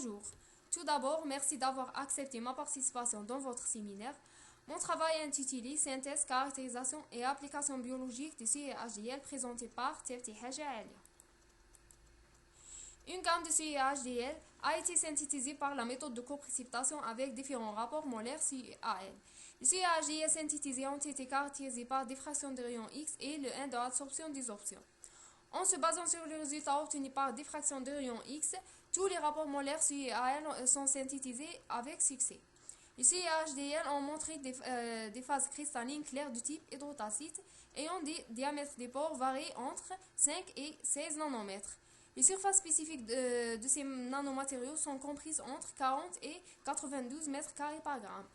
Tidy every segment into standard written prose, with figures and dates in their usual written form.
Bonjour. Tout d'abord, merci d'avoir accepté ma participation dans votre séminaire. Mon travail est intitulé Synthèse, caractérisation et application biologique du CIHDL présenté par Tefti Haja Alia. Une gamme de CIHDL a été synthétisée par la méthode de coprécipitation avec différents rapports molaires CIAL. Les CIHDL synthétisés ont été caractérisés par diffraction de rayons X et le 1 de absorption-désorption. En se basant sur les résultats obtenus par diffraction de rayons X, tous les rapports molaires CIAL sont synthétisés avec succès. Les CIHDL ont montré des phases cristallines claires du type hydrotacite ayant des diamètres des pores variés entre 5 et 16 nanomètres. Les surfaces spécifiques de ces nanomatériaux sont comprises entre 40 et 92 mètres carrés par gramme.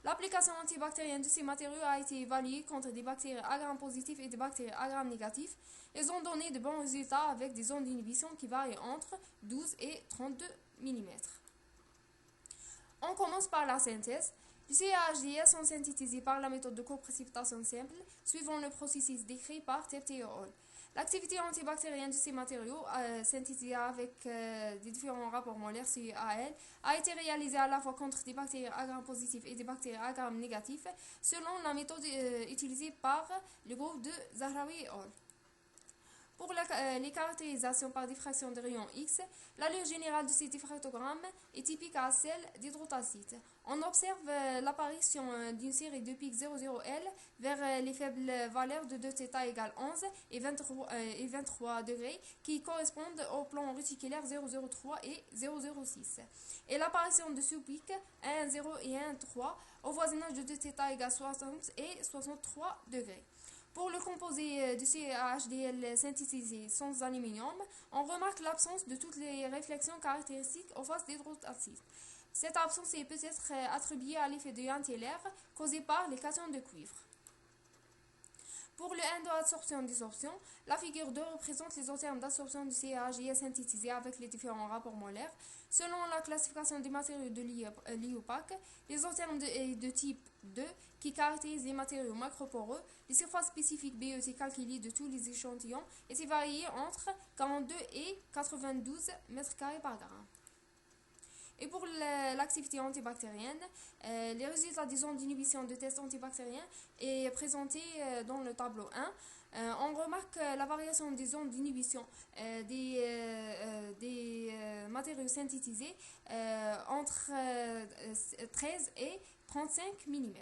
L'application antibactérienne de ces matériaux a été évaluée contre des bactéries Agram positifs et des bactéries Agram négatifs. Ils ont donné de bons résultats avec des zones d'inhibition qui varient entre 12 et 32 mm. On commence par la synthèse. Les CIHDL sont synthétisés par la méthode de coprécipitation simple, suivant le processus décrit par Tefti et al. L'activité antibactérienne de ces matériaux, synthétisés avec des différents rapports molaires CIAL, a été réalisée à la fois contre des bactéries Agram positives et des bactéries Agram négatives, selon la méthode utilisée par le groupe de Zahraoui et al. Pour les caractérisations par diffraction de rayons X, l'allure générale de ces diffractogrammes est typique à celle d'hydrotacite. On observe l'apparition d'une série de pics 00L vers les faibles valeurs de 2θ égale 11 et 23 degrés qui correspondent au plan réticulaire 003 et 006. Et l'apparition de sous-pics 1,0 et 1,3 au voisinage de 2θ égale 60 et 63 degrés. Pour le composé de CIHDL synthétisé sans aluminium, on remarque l'absence de toutes les réflexions caractéristiques aux phases d'hydrotacite. Cette absence est peut-être attribuée à l'effet de Jahn-Teller causé par les cations de cuivre. Pour le 1 de absorption-désorption, la figure 2 représente les termes d'absorption du CIHDL synthétisé avec les différents rapports molaires. Selon la classification des matériaux de l'IUPAC, les termes de type 2 qui caractérisent les matériaux macroporeux, les surfaces spécifiques BET calculées de tous les échantillons étaient variées entre 42 et 92 m² par gramme. Et pour l'activité antibactérienne, les résultats des zones d'inhibition de tests antibactériens est présenté dans le tableau 1. On remarque la variation des zones d'inhibition des matériaux synthétisés entre 13 et 35 mm.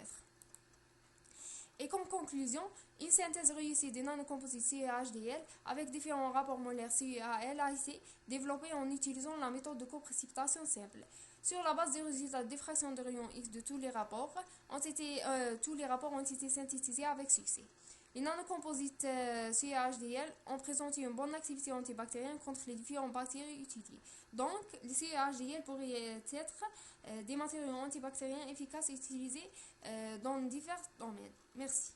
Et comme conclusion, une synthèse réussie des nanocomposites CIHDL avec différents rapports molaires CIAL a été développée en utilisant la méthode de coprécipitation simple. Sur la base des résultats de diffraction de rayons X de tous les rapports ont été synthétisés avec succès. Les nanocomposites CIHDL ont présenté une bonne activité antibactérienne contre les différentes bactéries étudiées. Donc, les CIHDL pourraient être des matériaux antibactériens efficaces utilisés dans divers domaines. Merci.